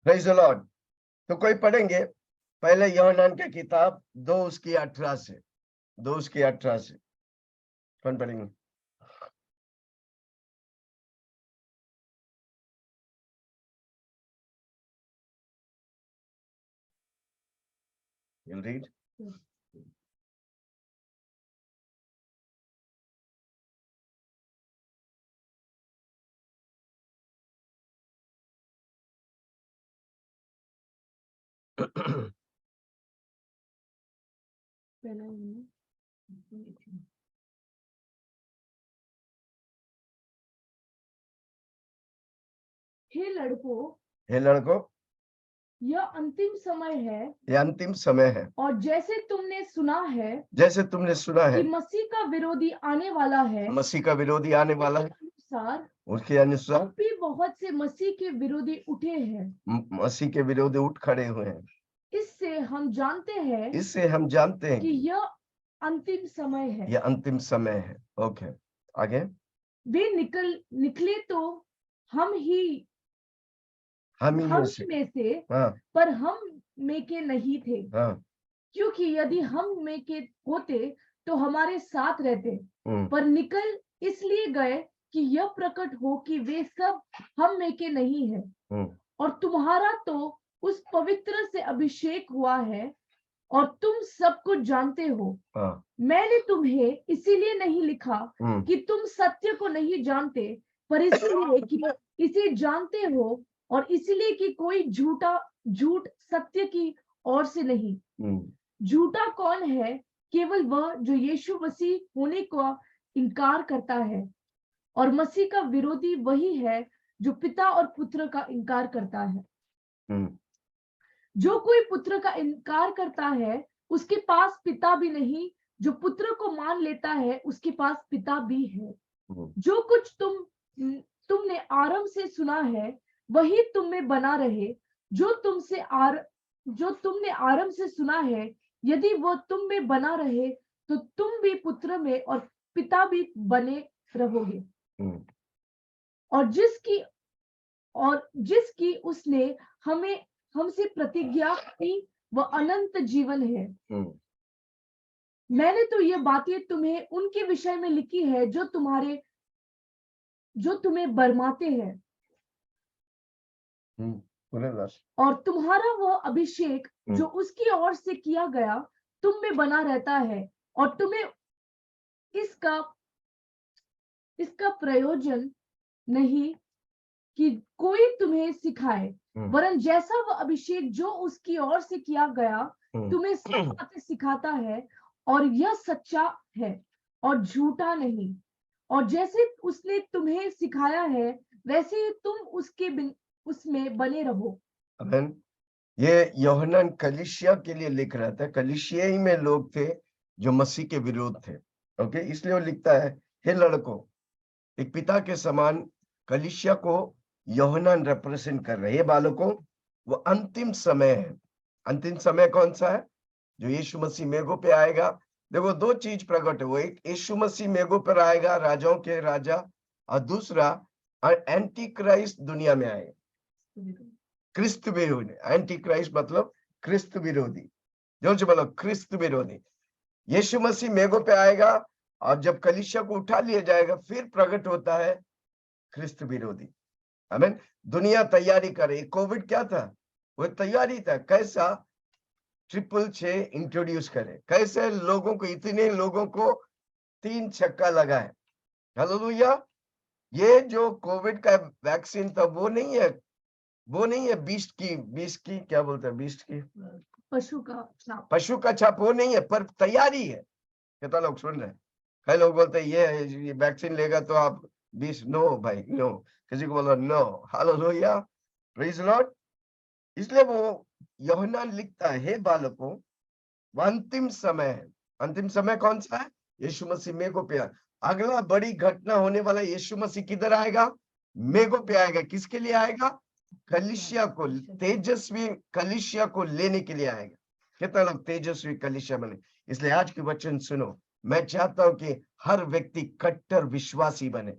Praise the Lord. तो कोई पढ़ेंगे पहले यूहन्ना की किताब 2:18 से 2:18 से कौन पढ़ेंगे? You'll read. हे लड़कों, यह अंतिम समय है, ये अंतिम समय है, और जैसे तुमने सुना है जैसे तुमने सुना है कि मसीह का विरोधी आने वाला है, मसीह का विरोधी आने वाला है, अनुसार उसके अनुसार अब भी बहुत से मसीह के विरोधी उठे हैं। मसीह के विरोधी उठ खड़े हुए हैं। इससे हम जानते हैं इससे हम जानते हैं कि यह अंतिम समय है। यह अंतिम समय है। ओके, आगे। वे निकले तो हम ही में से हाँ, पर हम में के नहीं थे, हाँ, क्योंकि यदि हम में के होते तो हमारे साथ रहते, हम्म, पर निकल इसलिए गए कि यह प्रकट हो कि वे सब हम में के नहीं है। और तुम्हारा तो उस पवित्र से अभिषेक हुआ है और तुम सब कुछ जानते हो। हाँ, मैंने तुम्हें इसीलिए नहीं लिखा कि तुम सत्य को नहीं जानते, पर इसलिए कि इसे जानते हो, और इसलिए कि कोई झूठ सत्य की ओर से नहीं। झूठा कौन है? केवल वह जो यीशु मसीह होने का इनकार करता है, और मसीह का विरोधी वही है जो पिता और पुत्र का इनकार करता है। जो कोई पुत्र का इनकार करता है उसके पास पिता भी नहीं, जो पुत्र को मान लेता है उसके पास पिता भी है। जो कुछ तुमने आरंभ से सुना है वही तुम में बना रहे। जो तुमने आरंभ से सुना है, यदि वो तुम में बना रहे तो तुम भी पुत्र में और पिता भी बने रहोगे। और जिसकी उसने हमसे प्रतिज्ञा की वह अनंत जीवन है। मैंने तो ये बातें तुम्हें उनके विषय में लिखी है जो तुम्हें बरमाते हैं। और तुम्हारा वह अभिषेक जो उसकी ओर से किया गया तुम में बना रहता है, और तुम्हें इसका प्रयोजन नहीं कि कोई तुम्हें सिखाए, वरन जैसा वह अभिषेक जो उसकी ओर से किया गया तुम्हें सब बातें सिखाता है, और यह सच्चा है और झूठा नहीं। और जैसे उसने तुम्हें सिखाया है वैसे ही तुम उसमें बने रहो। आमीन। ये यूहन्ना कलीसिया के लिए लिख रहा था। कलीसिया ही में लोग थे जो मसीह के विरोध थे। ओके, इसलिए वो लिखता है, हे लड़कों, एक पिता के समान कलीसिया को यूहन्ना रिप्रेजेंट कर रहे हैं। बालकों, वो अंतिम समय है। अंतिम समय कौन सा है? जो यीशु मसीह मेघों पे आएगा। देखो, दो चीज प्रकट है। वो एक यीशु मसीह मेघों पर आएगा, राजाओं के राजा, और दूसरा एंटी क्राइस्ट दुनिया में आएगा, क्रिस्त विरोधी। एंटी क्राइस्ट मतलब क्रिस्त विरोधी। जो बोलो, क्रिस्त विरोधी। यीशु मसीह मेघों पे आएगा, और जब कलीसिया को उठा लिया जाएगा फिर प्रकट होता है क्रिस्त विरोधी। आमीन। दुनिया तैयारी करे। कोविड क्या था? वो तैयारी था। कैसा 666 इंट्रोड्यूस करे, कैसे लोगों को, इतने लोगों को 3 छक्का लगा है। हालेलुया। ये जो कोविड का वैक्सीन था वो नहीं है बीस्ट की क्या बोलते हैं, बीस्ट की पशु का छाप वो नहीं है, पर तैयारी है। कितना लोग सुन रहे हैं? कई लोग बोलते हैं ये वैक्सीन लेगा तो आप 20। नो भाई, नो। किसी को बोलो नो। Hallelujah, praise Lord. इसलिए वो यूहन्ना लिखता है, हे बालकों, वो अंतिम समय है। अंतिम समय कौन सा है? यीशु मसीह मेघों पे आएगा। अगला बड़ी घटना होने वाला, यीशु मसीह किधर आएगा? मेघों पे आएगा। किसके लिए आएगा? कलीसिया को, तेजस्वी कलीसिया को लेने के लिए आएगा। कितना लोग तेजस्वी कलीसिया बने? इसलिए आज की वचन सुनो। मैं चाहता हूं कि हर व्यक्ति कट्टर विश्वासी बने।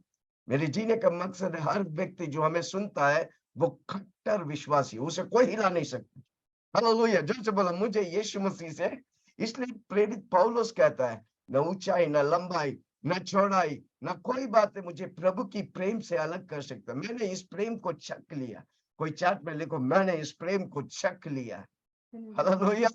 मेरे जीने का मकसद है हर व्यक्ति जो हमें सुनता है वो कट्टर विश्वासी, उसे कोई हिला नहीं सकता। हालेलुया, जोर से बोलो मुझे यीशु मसीह से। इसलिए प्रेरित पौलुस कहता है, न ऊंचाई, न लंबाई, न चौड़ाई, न कोई बातें मुझे प्रभु की प्रेम से अलग कर सकता। मैंने इस प्रेम को चख लिया। कोई चार्ट में लिखो, मैंने इस प्रेम को चख लिया। Hallelujah,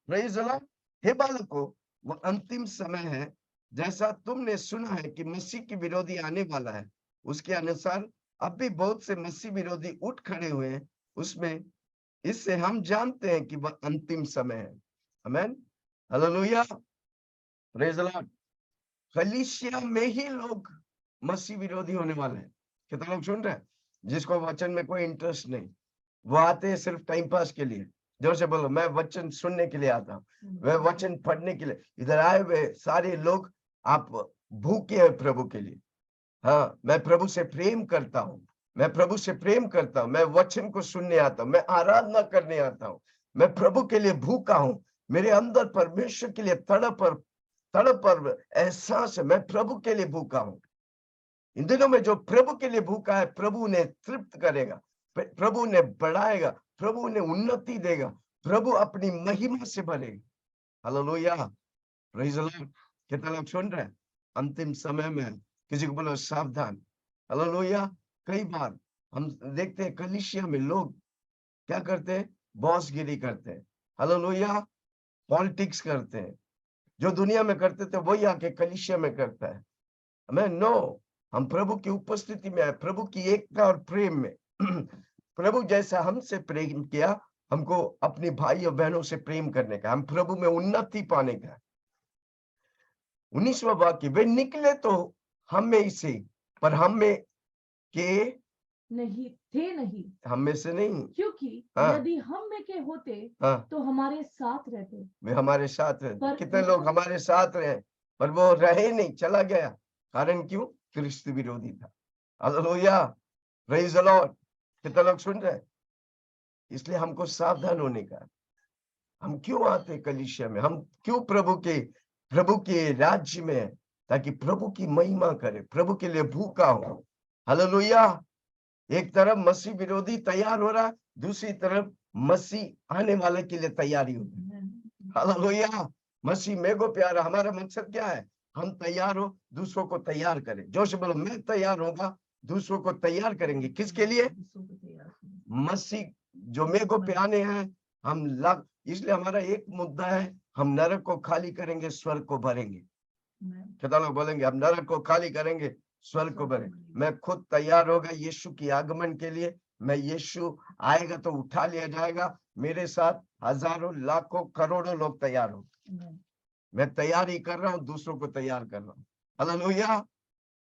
praise the lord. हे बालकों, वो अंतिम समय है, जैसा तुमने सुना है कि मसीह की विरोधी आने वाला है, उसके अनुसार अब भी बहुत से मसीह विरोधी उठ खड़े हुए हैं। उसमें इससे हम जानते हैं कि वह अंतिम समय है। आमेन, हालेलुया, प्रेज द लॉर्ड। कलीसिया में ही लोग मसीह विरोधी होने वाले हैं। कितना लोग सुन रहे हैं? जिसको वचन में कोई इंटरेस्ट नहीं, वो आते हैं सिर्फ टाइम पास के लिए। जोर से बोलो, मैं वचन सुनने के लिए आता हूँ, मैं वचन पढ़ने के लिए। इधर आए हुए सारे लोग, आप भूखे हैं प्रभु के लिए। हाँ, मैं प्रभु से प्रेम करता हूँ, मैं प्रभु से प्रेम करता हूँ, मैं वचन को सुनने आता हूँ, मैं आराधना करने आता हूँ, मैं प्रभु के लिए भूखा हूँ। मेरे अंदर परमेश्वर के लिए तड़प और एहसास है, मैं प्रभु के लिए भूखा हूँ। इन दिनों में जो प्रभु के लिए भूखा है, प्रभु उन्हें तृप्त करेगा, प्रभु उन्हें बढ़ाएगा, प्रभु उन्हें उन्नति देगा, प्रभु अपनी महिमा से भरेगा। Hallelujah, praise the Lord. कितना लोग सुन रहे हैं? अंतिम समय में किसी को बोलो सावधान। हालेलुया। कई बार हम देखते हैं कलीसिया में लोग क्या करते हैं, बॉसगिरी करते हैं। हालेलुया, पॉलिटिक्स करते हैं। जो दुनिया में करते थे वही आके कलीसिया में करता है। हमें नो, हम प्रभु की उपस्थिति में है, प्रभु की एकता और प्रेम में। प्रभु जैसा हमसे प्रेम किया, हमको अपने भाई और बहनों से प्रेम करने का, हम प्रभु में उन्नति पाने का। 19वां वाक्य, वे निकले तो हम में से, पर हम में के नहीं थे, नहीं हम में से नहीं, क्योंकि हाँ, यदि हम में के होते हाँ, तो हमारे साथ रहते। वे हमारे साथ रहते। पर कितने लोग हमारे साथ रहे, पर वो रहे नहीं, चला गया। कारण क्यों? क्रिस्त विरोधी था। Hallelujah, praise the Lord. कितने लोग सुन रहे हैं? इसलिए हमको सावधान होने का। हम क्यों आते कलीसिया में, हम क्यों प्रभु के राज्य में है? ताकि प्रभु की महिमा करे, प्रभु के लिए भूखा हो। हालेलुया। एक तरफ मसीह विरोधी तैयार हो रहा है, दूसरी तरफ मसीह आने वाले के लिए तैयारी हो रही है। हालेलुया, मसीह मेघो प्यारा। हमारा मकसद क्या है? हम तैयार हो, दूसरों को तैयार करें। जोर से बोलो, मैं तैयार होगा, दूसरों को तैयार करेंगे। किसके लिए? मसीह जो मेघो पे आने हैं। हम लग, इसलिए हमारा एक मुद्दा है, हम नरक को खाली करेंगे, स्वर्ग को भरेंगे। कितना लोग बोलेंगे, हम नरक को खाली करेंगे, स्वर्ग को भरेंगे। मैं खुद तैयार होगा यीशु की आगमन के लिए। मैं यीशु आएगा तो उठा लिया जाएगा, मेरे साथ हजारों लाखों करोड़ों लोग तैयार हो। मैं तैयारी कर रहा हूँ, दूसरों को तैयार कर रहा हूँ। हालेलुया।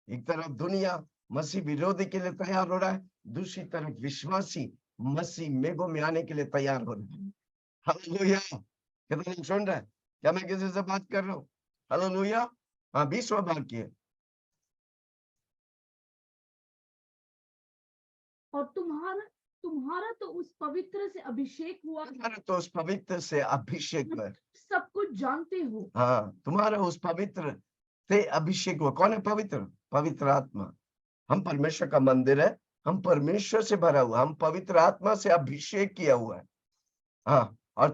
एक तरफ दुनिया मसीह विरोधी के लिए तैयार हो रहा है, दूसरी तरफ विश्वासी मसीह मेघों में आने के लिए तैयार हो रहे हैं। हालेलुया, कितने लोग सुन रहे हैं? क्या मैं किसी से बात कर रहा हूँ? हालेलुया। हाँ, 20वां वाक्य, और तुम्हारा तो उस पवित्र से अभिषेक हुआ, तुम्हारा तो उस पवित्र से अभिषेक हुआ। सब कुछ जानते हो। हाँ, तुम्हारा उस पवित्र से अभिषेक हुआ। कौन है पवित्र? पवित्र आत्मा। हम परमेश्वर का मंदिर है, हम परमेश्वर से भरा हुआ, हम पवित्र आत्मा से अभिषेक किया हुआ है। हाँ, और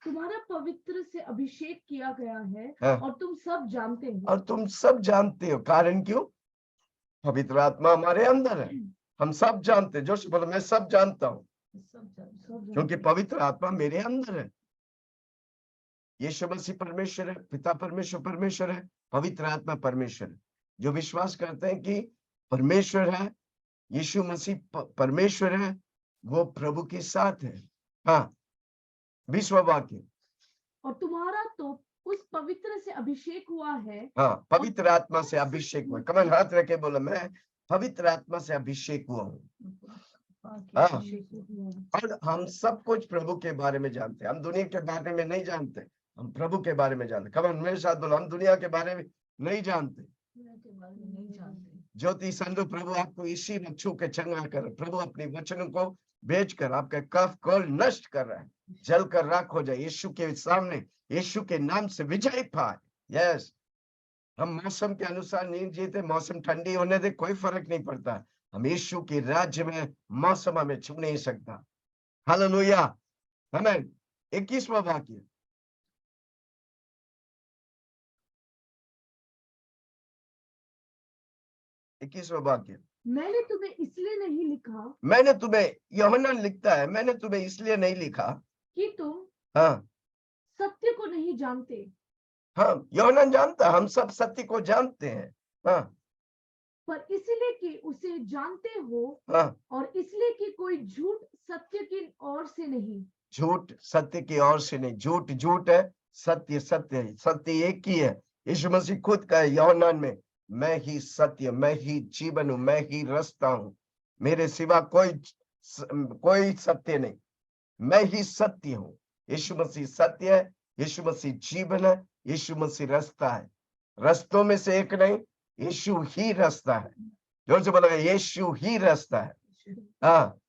तुम्हारा पवित्र से अभिषेक किया गया है। हाँ, और तुम सब जानते हो। और तुम सब जानते हो। कारण क्यों? पवित्र आत्मा हमारे अंदर है, हम सब जानते हैं। जोश बोलो, मैं सब जानता हूँ, क्योंकि पवित्र आत्मा मेरे अंदर है। यीशु मसीह परमेश्वर है, पिता परमेश्वर है, पवित्र आत्मा परमेश्वर है। जो विश्वास करते हैं कि परमेश्वर है, यीशु मसीह परमेश्वर है, वो प्रभु के साथ है। हाँ, 20वां वाक्य, और तुम्हारा तो उस पवित्र से अभिषेक हुआ है। हाँ, पवित्र आत्मा से अभिषेक हुआ। कमन हाथ रखे बोलो, मैं पवित्र आत्मा से अभिषेक हुआ हूँ। हाँ, और हम सब कुछ प्रभु के बारे में जानते हैं। हम दुनिया के बारे में नहीं जानते, हम प्रभु के बारे में जानते। कमन मेरे साथ बोलो, हम दुनिया के बारे में नहीं जानते। ज्योति संधु, प्रभु आपको इसी में छू के चंगा कर, प्रभु अपने वचनों को बेचकर आपका कफ को नष्ट कर रहा है, जल कर राख हो जाए। यीशु के सामने, यीशु के नाम से विजय पाए। यस, हम मौसम के अनुसार नहीं जीते। मौसम ठंडी होने दे, कोई फर्क नहीं पड़ता। हम यीशु के राज्य में मौसम हमें छू नहीं सकता। हालेलुया, आमीन। 21वां वाक्य, मैंने तुम्हें इसलिए नहीं लिखा मैंने तुम्हें, यूहन्ना लिखता है, मैंने तुम्हें इसलिए नहीं लिखा कि तुम हाँ सत्य को नहीं जानते, हाँ, यूहन्ना जानता, हम सब सत्य को जानते हैं। हाँ पर इसलिए कि उसे जानते हो हाँ, और इसलिए कि कोई झूठ सत्य की ओर से नहीं। झूठ सत्य की ओर से नहीं, झूठ झूठ है, सत्य सत्य है, सत्य एक ही है। यीशु मसीह खुद का है यूहन्ना में, मैं ही सत्य, मैं ही जीवन हूँ, मैं ही रास्ता हूँ, मेरे सिवा कोई सत्य नहीं, मैं ही सत्य हूँ। यीशु मसीह सत्य है, यीशु मसीह जीवन है, यीशु मसीह रास्ता है, रास्तों में से एक नहीं, यीशु ही रास्ता है। जोर से बोला, यीशु ही रास्ता है। हाँ,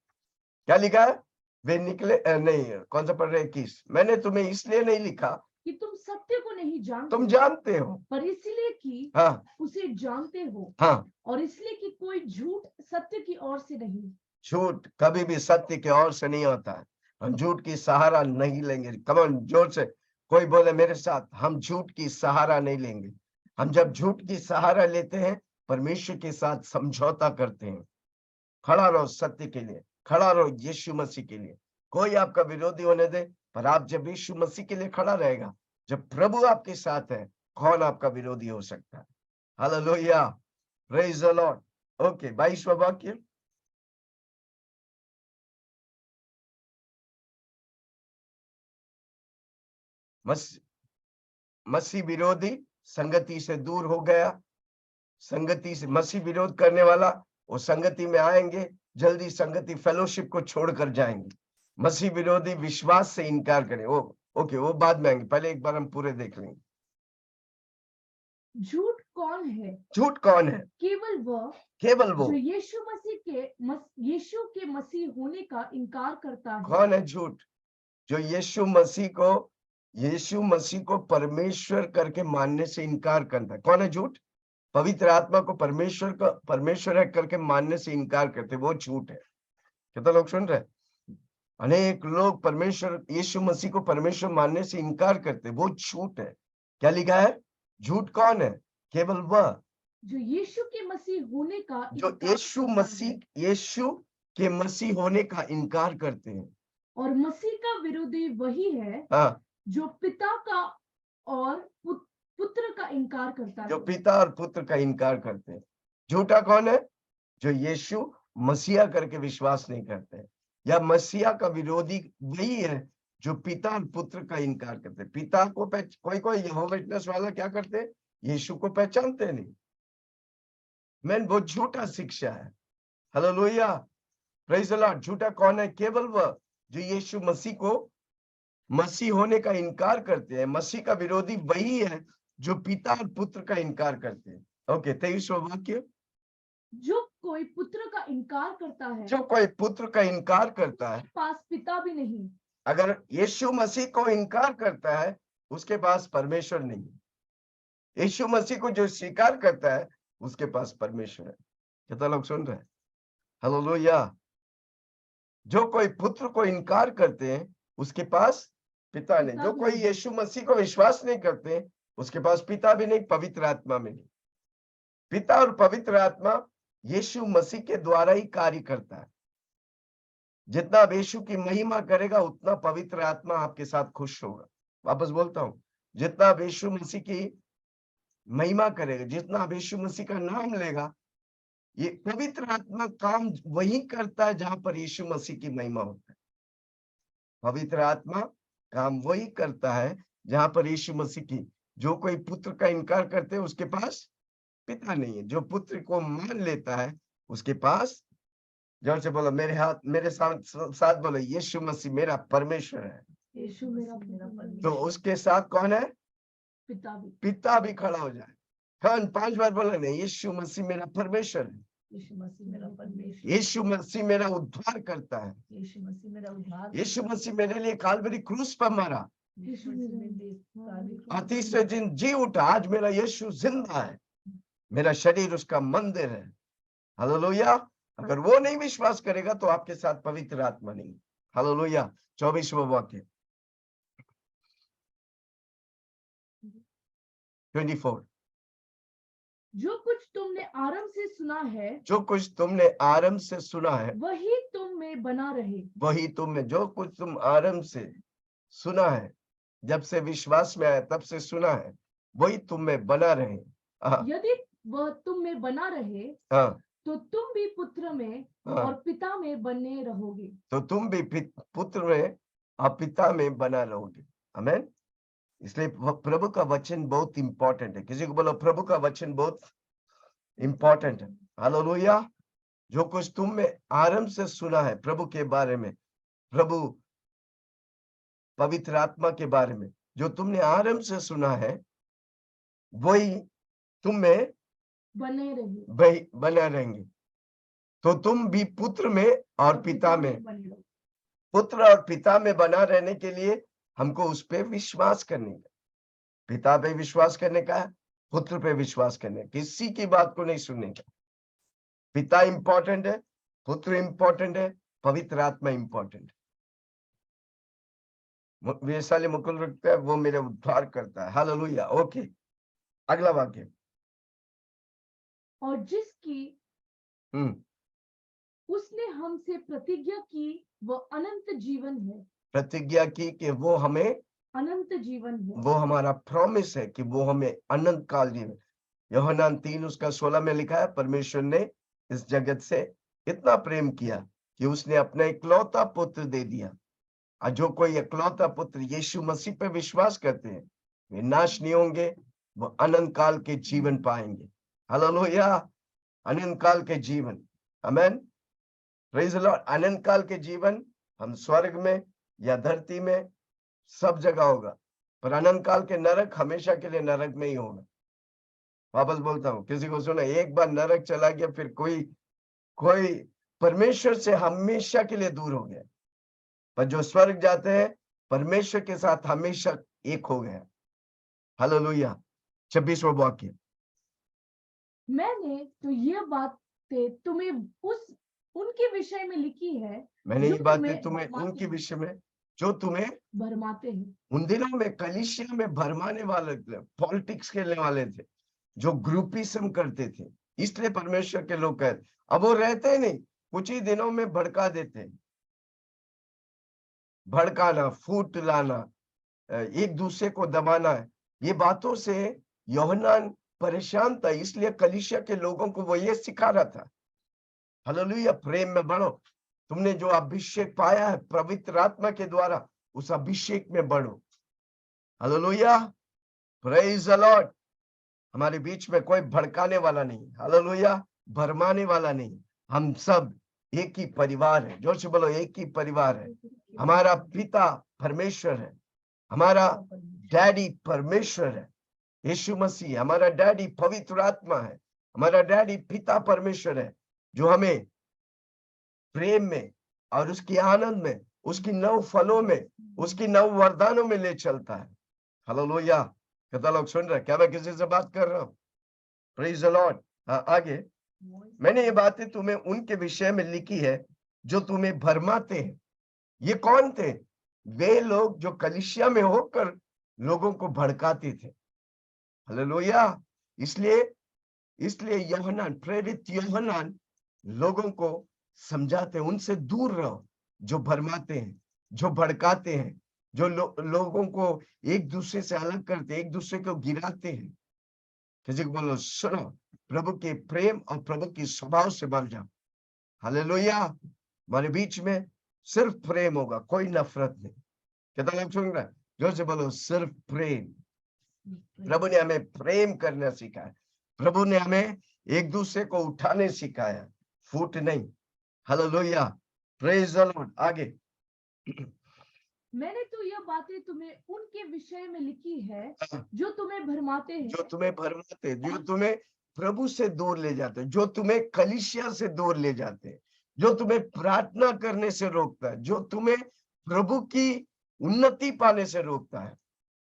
क्या लिखा है? वे निकले नहीं, कौन सा पढ़ रहे? 21, मैंने तुम्हें इसलिए नहीं लिखा कि तुम सत्य को नहीं जानते, तुम जानते हो, पर इसलिए कि हाँ उसे जानते हो हाँ, और इसलिए कि कोई झूठ सत्य की ओर से नहीं। झूठ कभी भी सत्य की ओर से नहीं होता है, हम झूठ की सहारा नहीं लेंगे। कमन जोर से कोई बोले मेरे साथ, हम झूठ की सहारा नहीं लेंगे। हम जब झूठ की सहारा लेते हैं, परमेश्वर के साथ समझौता करते हैं। खड़ा रहो सत्य के लिए, खड़ा रहो यीशु मसीह के लिए। कोई आपका विरोधी होने दे, पर आप जब यीशु मसीह के लिए खड़ा रहेगा, जब प्रभु आपके साथ है, कौन आपका विरोधी हो सकता है? Hallelujah, praise the lord. Okay, 22वां वाक्य, मसीह विरोधी संगति से दूर हो गया। संगति से मसीह विरोध करने वाला, वो संगति में आएंगे, जल्दी संगति फेलोशिप को छोड़कर जाएंगे। मसीह विरोधी विश्वास से इनकार करें, वो ओके, वो बाद में आएंगे, पहले एक बार हम पूरे देख लेंगे। झूठ कौन है? झूठ कौन है? केवल वो जो यीशु के मसीह होने का इनकार करता है। कौन है झूठ? जो यीशु मसीह को परमेश्वर करके मानने से इनकार करता है। कौन है झूठ? पवित्र आत्मा को परमेश्वर है करके मानने से इनकार करते, वो झूठ है। कितना लोग सुन रहे? अनेक लोग यीशु मसीह को परमेश्वर मानने से इनकार करते, वो झूठ है। क्या लिखा है? झूठ कौन है? केवल वह जो यीशु के मसीह होने का यीशु के मसीह होने का इनकार करते हैं। और मसीह का विरोधी वही है जो पिता का और पुत्र का इनकार करता है। जो पिता और पुत्र का इनकार करते हैं। झूठा कौन है? जो यीशु मसीहा करके विश्वास नहीं करते, या मसीहा का विरोधी वही है जो पिता और पुत्र का इनकार करते। पिता को कोई यहोवा विटनेस वाला क्या करते? यीशु को पहचानते नहीं। वो झूठा शिक्षा है। Hallelujah, praise the Lord. झूठा कौन है? केवल वह जो यीशु मसीह को मसीह होने का इनकार करते हैं। मसीह का विरोधी वही है जो पिता और पुत्र का इनकार करते हैं। ओके, 23वां वाक्य, जो कोई पुत्र का इनकार करता है, जो कोई पुत्र का इनकार करता है, पास पिता भी नहीं। अगर यीशु मसीह को इनकार करता है, उसके पास परमेश्वर नहीं है। यीशु मसीह को जो स्वीकार करता है, उसके पास परमेश्वर है। कितना लोग सुन रहे हैं? हालेलुया। जो कोई पुत्र को इनकार करते हैं, उसके पास पिता नहीं। जो कोई यीशु मसीह को विश्वास नहीं करते, उसके पास पिता भी नहीं, पवित्र आत्मा में नहीं। पिता और पवित्र आत्मा यीशु मसीह के द्वारा ही कार्य करता है। जितना आप यीशु की महिमा करेगा, उतना पवित्र आत्मा आपके साथ खुश होगा। वापस बोलता हूं, जितना आप यीशु मसीह की महिमा करेगा, जितना आप यीशु मसीह का नाम लेगा, ये पवित्र आत्मा काम वही करता है जहां पर यीशु मसीह की महिमा होता है। पवित्र आत्मा काम वही करता है जहां पर यीशु मसीह की। जो कोई पुत्र का इनकार करते हैं, उसके पास पिता नहीं है। जो पुत्र को मान लेता है, उसके पास, जोर से बोलो, मेरे साथ बोलो, यीशु मसीह मेरा परमेश्वर है। यीशु मेरा परमेश्वर। तो उसके साथ कौन है? पिता भी खड़ा हो जाए। 5 बार बोला नहीं, यीशु मसीह मेरा परमेश्वर है। यीशु मसीह मेरा परमेश्वर। यीशु मसीह मेरा उद्धार करता है। यीशु मसीह मेरा उद्धार। यीशु मसीह मेरे लिए काल्वरी क्रूस पर मरा, और तीसरे दिन जी उठा। आज मेरा यीशु जिंदा है, मेरा शरीर उसका मंदिर है। हालेलुया, अगर वो नहीं विश्वास करेगा तो आपके साथ पवित्र आत्मा नहीं। हालेलुया। 24वां वाक्य 24। जो कुछ तुमने आरंभ से सुना है जो कुछ तुमने आरंभ से सुना है वही तुम में बना रहे। वही तुम में, जो कुछ तुम आरंभ से सुना है, जब से विश्वास में आया तब से सुना है, वही तुम में बना रहे। हाँ, यदि वह तुम में बना रहे हाँ, तो तुम भी पुत्र में हाँ। और पिता में बने रहोगे। तो तुम भी पुत्र में और पिता में बना रहोगे। आमीन। इसलिए प्रभु का वचन बहुत इंपॉर्टेंट है। किसी को बोलो प्रभु का वचन बहुत इंपॉर्टेंट है। हालेलुया। जो कुछ तुम में आरंभ से सुना है प्रभु के बारे में, प्रभु पवित्र आत्मा के बारे में, जो तुमने आरंभ से सुना है वही तुम में बने रहे। वही बना रहेंगे। तो तुम भी पुत्र में और पिता में, बने रहो। पुत्र और पिता में बना रहने के लिए हमको उस पे विश्वास करने का, पिता पे विश्वास करने का, पुत्र पे विश्वास करने का, किसी की बात को नहीं सुनने का। पिता इंपॉर्टेंट है, पुत्र इंपॉर्टेंट है, पवित्र आत्मा इंपॉर्टेंट है। वैशाली मुकुल रखता है, वो मेरे उद्धार करता है। हालेलुया। ओके, अगला वाक्य। और जिसकी उसने हमसे प्रतिज्ञा की वो अनंत जीवन है। प्रतिज्ञा की कि वो हमें अनंत जीवन है। वो हमारा प्रॉमिस है कि वो हमें अनंत काल जीवन। यूहन्ना 3:16 में लिखा है, परमेश्वर ने इस जगत से इतना प्रेम किया कि उसने अपना इकलौता पुत्र दे दिया, और जो कोई इकलौता पुत्र यीशु मसीह पे विश्वास करते हैं वे नाश नहीं होंगे, वो अनंत काल के जीवन पाएंगे। हालेलुया। अनंत काल के जीवन। आमीन। Praise the Lord. अनंत काल के जीवन हम स्वर्ग में या धरती में सब जगह होगा, पर अनंत काल के नरक हमेशा के लिए नरक में ही होगा। वापस बोलता हूँ, किसी को सुना, एक बार नरक चला गया फिर कोई परमेश्वर से हमेशा के लिए दूर हो गया, पर जो स्वर्ग जाते हैं परमेश्वर के साथ हमेशा एक हो गया। हालेलुया। 26वां वाक्य। मैंने तो यह बातें तुम्हें उनके विषय में लिखी है मैंने जो ये बातें तुम्हें तुम्हें भरमाते उनके हैं। विषय में जो तुम्हें भरमाते हैं। उन दिनों में कलीसिया में भरमाने वाले थे, पॉलिटिक्स खेलने वाले थे, जो ग्रुपिज्म करते थे, इसलिए परमेश्वर के लोग कहते, अब वो रहते नहीं, कुछ ही दिनों में भड़का देते, भड़काना, फूट लाना, एक दूसरे को दबाना है, ये बातों से यूहन्ना परेशान था। इसलिए कलीसिया के लोगों को वो ये सिखा रहा था, हालेलुया, प्रेम में बढ़ो, तुमने जो अभिषेक पाया है पवित्र आत्मा के द्वारा उस अभिषेक में बढ़ो। Hallelujah, praise the Lord. हमारे बीच में कोई भड़काने वाला नहीं, हालेलुया, भरमाने वाला नहीं। हम सब एक ही परिवार है। जोर से बोलो, एक ही परिवार है। हमारा पिता परमेश्वर है, हमारा डैडी परमेश्वर है, यीशु मसीह हमारा डैडी पवित्र आत्मा है, हमारा डैडी पिता परमेश्वर है, जो हमें प्रेम में और उसकी आनंद में, उसकी 9 फलों में, उसकी 9 वरदानों में ले चलता है। हालेलुया। कितना लोग सुन रहे हैं? क्या मैं किसी से बात कर रहा हूँ? Praise the Lord. आगे, मैंने ये बातें तुम्हें उनके विषय में लिखी है जो तुम्हें भरमाते हैं। ये कौन थे? वे लोग जो कलीसिया में होकर लोगों को भड़काते थे। हालेलुया। इसलिए यूहन्ना, प्रेरित यूहन्ना लोगों को समझाते हैं, उनसे दूर रहो जो भरमाते हैं, जो भड़काते हैं, जो लोगों को एक दूसरे से अलग करते, एक दूसरे को गिराते हैं। किसी को बोलो, सुनो, प्रभु के प्रेम और प्रभु की स्वभाव से बन जाओ। हालेलुया। हमारे बीच में सिर्फ प्रेम होगा, कोई नफरत नहीं। कितना लोग सुन रहे हैं? जोर से बोलो, सिर्फ प्रेम। प्रभु ने हमें प्रेम करना सिखाया, प्रभु ने हमें एक दूसरे को उठाने सिखाया, फूट नहीं। Hallelujah, praise the Lord. आगे, मैंने तो यह बातें तुम्हें उनके विषय में लिखी है जो तुम्हें भरमाते हैं, जो तुम्हें भरमाते, जो तुम्हें प्रभु से दूर ले जाते, जो तुम्हें कलीसिया से दूर ले जाते, जो तुम्हें प्रार्थना करने से रोकता है, जो तुम्हें प्रभु की उन्नति पाने से रोकता है।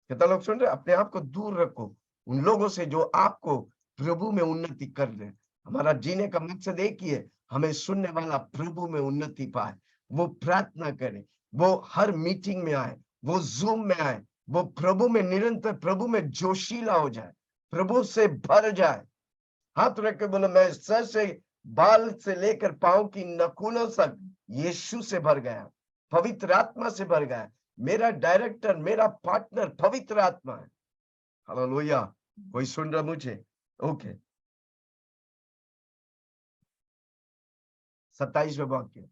कितना लोग सुन रहे? अपने आप को दूर रखो उन लोगों से जो आपको प्रभु में उन्नति कर रहे हैं। हमारा जीने का मकसद एक ही है, हमें सुनने वाला प्रभु में उन्नति पाए, वो प्रार्थना करे, वो हर मीटिंग में आए, वो जूम में आए, वो प्रभु में निरंतर प्रभु में जोशीला हो जाए, प्रभु से भर जाए। हाथ रख के बोलो, मैं सर से बाल से लेकर पांव की नखूनों तक यीशु से भर गया, पवित्र आत्मा से भर गया। मेरा डायरेक्टर, मेरा पार्टनर पवित्र आत्मा है। हालेलुया। कोई सुन रहा मुझे? ओके। 27वें वाक्य।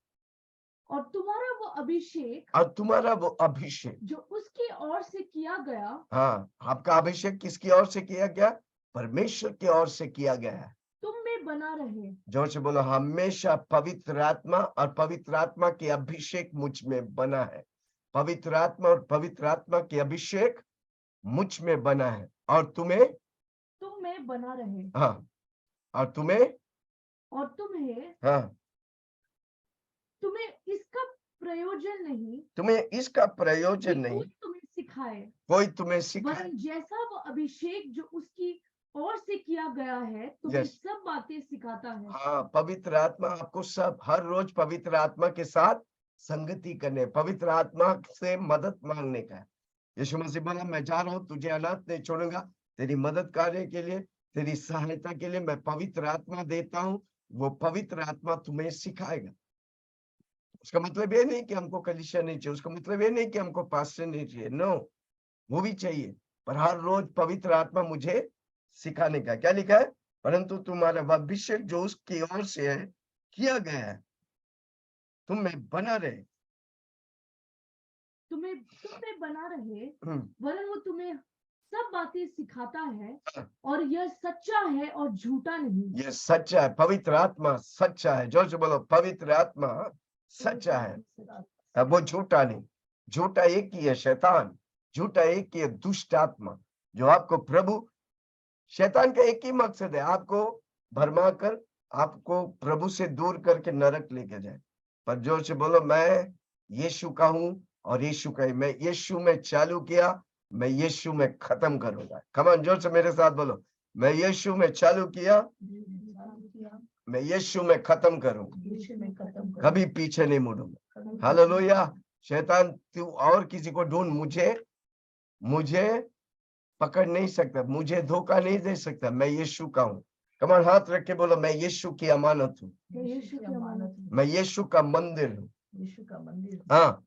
और तुम्हारा वो अभिषेक, और तुम्हारा वो अभिषेक जो उसकी ओर से किया गया, हाँ, आपका अभिषेक किसकी ओर से किया गया? परमेश्वर की ओर से किया गया है। तुम में बना रहे। जोर से बोलो, हमेशा पवित्र आत्मा और पवित्र आत्मा की अभिषेक मुझ में बना है। पवित्र आत्मा और पवित्र आत्मा की अभिषेक मुझ में बना है, और तुम में बना रहे। हाँ, और तुम्हें हाँ, तुम्हें इसका प्रयोजन नहीं कोई तुम्हें सिखाए, कोई तुम्हें सिखाए, वरन जैसा वो अभिषेक जो उसकी ओर से किया गया है तुम्हें Yes. सब बातें सिखाता है। हाँ, पवित्र आत्मा आपको सब हर रोज पवित्र आत्मा के साथ संगति करने, पवित्र आत्मा से मदद मांगने का है। यीशु मसीह बोला, मैं जा रहा हूँ, तुझे अनाथ नहीं छोड़ूंगा, तेरी मदद करने के लिए, तेरी सहायता के लिए मैं पवित्र आत्मा देता हूँ। वो पवित्र आत्मा तुम्हें सिखाएगा। उसका मतलब ये नहीं कि हमको कलीसिया नहीं चाहिए, उसका मतलब ये नहीं कि हमको पास्टर नहीं चाहिए, नो, वो भी चाहिए, पर हर रोज पवित्र आत्मा मुझे सिखाने का। क्या लिखा है? परंतु तुम्हारा अभिषेक जो उसकी ओर से है किया गया है, तुम में बना रहे, तुम में बना रहे, वरन वो तुम्हें सब बातें सिखाता है, और यह सच्चा है और झूठा नहीं। ये सच्चा है, पवित्र आत्मा सच्चा है। जोर से बोलो, पवित्र आत्मा सच्चा है, अब वो झूठा नहीं। झूठा एक ही है, शैतान। झूठा एक ही है, दुष्ट आत्मा, जो आपको प्रभु, शैतान का एक ही मकसद है, आपको भरमा कर आपको प्रभु से दूर करके नरक लेके जाए। पर जोर से बोलो, मैं यीशु का हूं और यीशु का ही, मैं यीशु में चालू किया, मैं यीशु में खत्म करूंगा। कम ऑन, जोर से मेरे साथ बोलो, मैं यीशु में चालू किया, मैं यीशु में खत्म करूंगा, कभी पीछे नहीं मुड़ूंगा। हालेलुया। शैतान तू और किसी को ढूंढ, मुझे पकड़ नहीं सकता, मुझे धोखा नहीं दे सकता, मैं यीशु का हूँ। कम ऑन, हाथ रख के बोलो, मैं यीशु की अमानत हूँ, मैं यीशु का मंदिर हूँ। हाँ,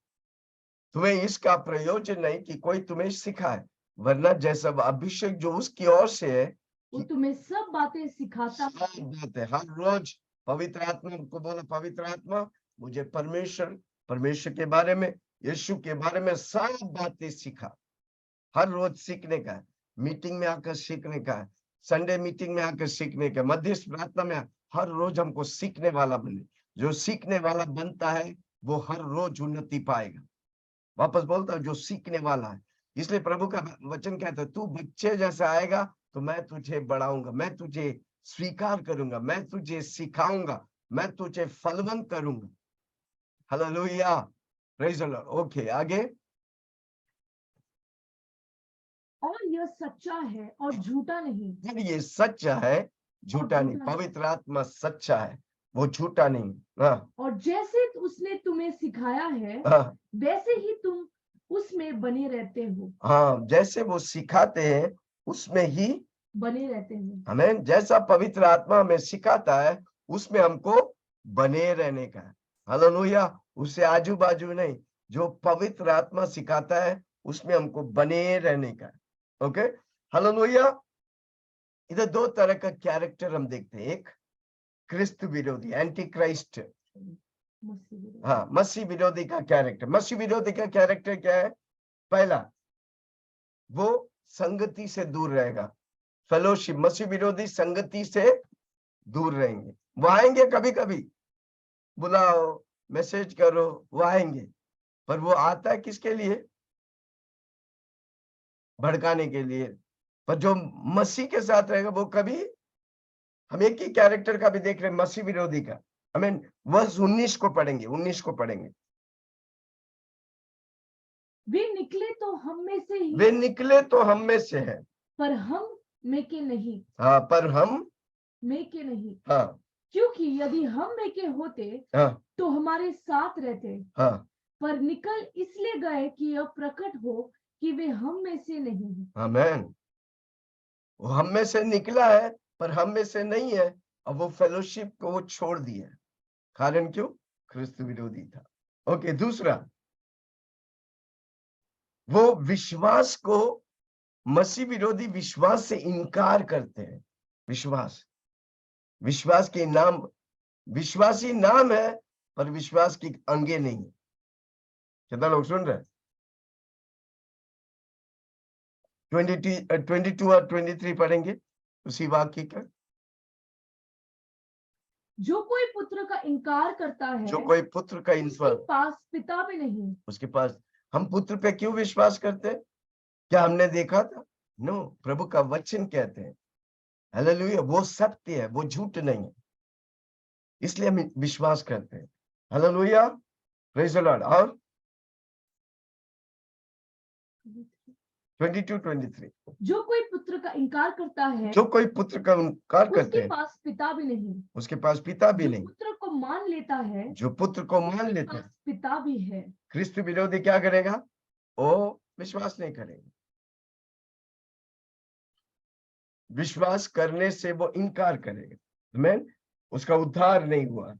तुम्हें इसका प्रयोजन नहीं कि कोई तुम्हें सिखाए, वरना जैसा अभिषेक जो उसकी ओर से है वो तुम्हें सब बातें सिखाता है। सब बातें हर रोज पवित्र आत्मा को बोला, पवित्र आत्मा मुझे परमेश्वर के बारे में, यीशु के बारे में सब बातें सिखा। हर रोज सीखने का है, मीटिंग में आकर सीखने का है, संडे मीटिंग में आकर सीखने का, मध्यस्थ प्रार्थना में हर रोज हमको सीखने वाला बने। जो सीखने वाला बनता है वो हर रोज उन्नति पाएगा। वापस बोलता हूँ, जो सीखने वाला है। इसलिए प्रभु का वचन कहता है, तू बच्चे जैसा आएगा तो मैं तुझे बढ़ाऊंगा, मैं तुझे स्वीकार करूंगा, मैं तुझे सिखाऊंगा, मैं तुझे फलवंत करूंगा। Hallelujah, praise the lord. Okay, आगे। और यह सच्चा है और झूठा नहीं। ये सच्चा है, झूठा नहीं। पवित्र आत्मा सच्चा है, वो झूठा नहीं। हाँ, और जैसे उसने तुम्हें सिखाया है, हाँ, वैसे ही तुम उसमें बने रहते हो। हाँ, जैसे वो सिखाते हैं उसमें ही बने रहते हो। हमें, जैसा पवित्र आत्मा हमें सिखाता है उसमें हमको बने रहने का है। हालेलुया। उससे आजू बाजू नहीं, जो पवित्र आत्मा सिखाता है उसमें हमको बने रहने का है। Okay, hallelujah. इधर दो तरह का कैरेक्टर हम देखते हैं, एक क्रिस्त विरोधी, एंटी क्राइस्ट। हाँ, मसीह विरोधी का कैरेक्टर। मसीह विरोधी का कैरेक्टर क्या है? पहला, वो संगति से दूर रहेगा, फेलोशिप। मसीह विरोधी संगति से दूर रहेंगे। वो आएंगे, कभी कभी बुलाओ, मैसेज करो, वो आएंगे, पर वो आता है किसके लिए? भड़काने के लिए। पर जो मसीह के साथ रहेगा वो कभी, हम एक ही कैरेक्टर का भी देख रहे हैं, मसीह विरोधी का। हमें वर्ष 19 को पढ़ेंगे, 19 को पढ़ेंगे। वे निकले तो हम में से ही, वे निकले तो हम में से है, पर हम में के नहीं। हाँ, पर हम में के नहीं। हाँ, क्योंकि यदि हम में के होते हाँ तो हमारे साथ रहते, हाँ पर निकल इसलिए गए कि यह प्रकट हो कि वे हम में से नहीं हैं। आमेन। वो हम में से निकला है पर हम में से नहीं है, और वो फेलोशिप को वो छोड़ दिया। कारण क्यों? ख्रिस्त विरोधी था। ओके, दूसरा, वो विश्वास को, मसीह विरोधी विश्वास से इनकार करते हैं। विश्वास के नाम, विश्वासी नाम है पर विश्वास की अंगे नहीं है। कितना लोग सुन रहे? 22 और 23 पढ़ेंगे उसी वाक्य का। जो कोई पुत्र का इनकार करता है, जो कोई पुत्र का उसके इंसान, पास पिता भी नहीं। उसके पास, हम पुत्र पे क्यों विश्वास करते हैं? क्या हमने देखा था? नो, प्रभु का वचन कहते हैं। हालेलुया, वो सत्य है, वो झूठ नहीं है, इसलिए हम विश्वास करते हैं। Hallelujah, praise the Lord. और 22-23, जो कोई पुत्र का इनकार करता है, जो कोई पुत्र का इनकार करते उसके हैं, पास पिता भी नहीं। उसके पास पिता भी जो नहीं। पुत्र को मान लेता है, जो पुत्र को मान उसके लेता है, पास पिता भी है। ख्रिस्त विरोधी क्या करेगा? वो विश्वास नहीं करेगा। विश्वास करने से वो इनकार करेगा। आमीन। उसका उद्धार नहीं हुआ।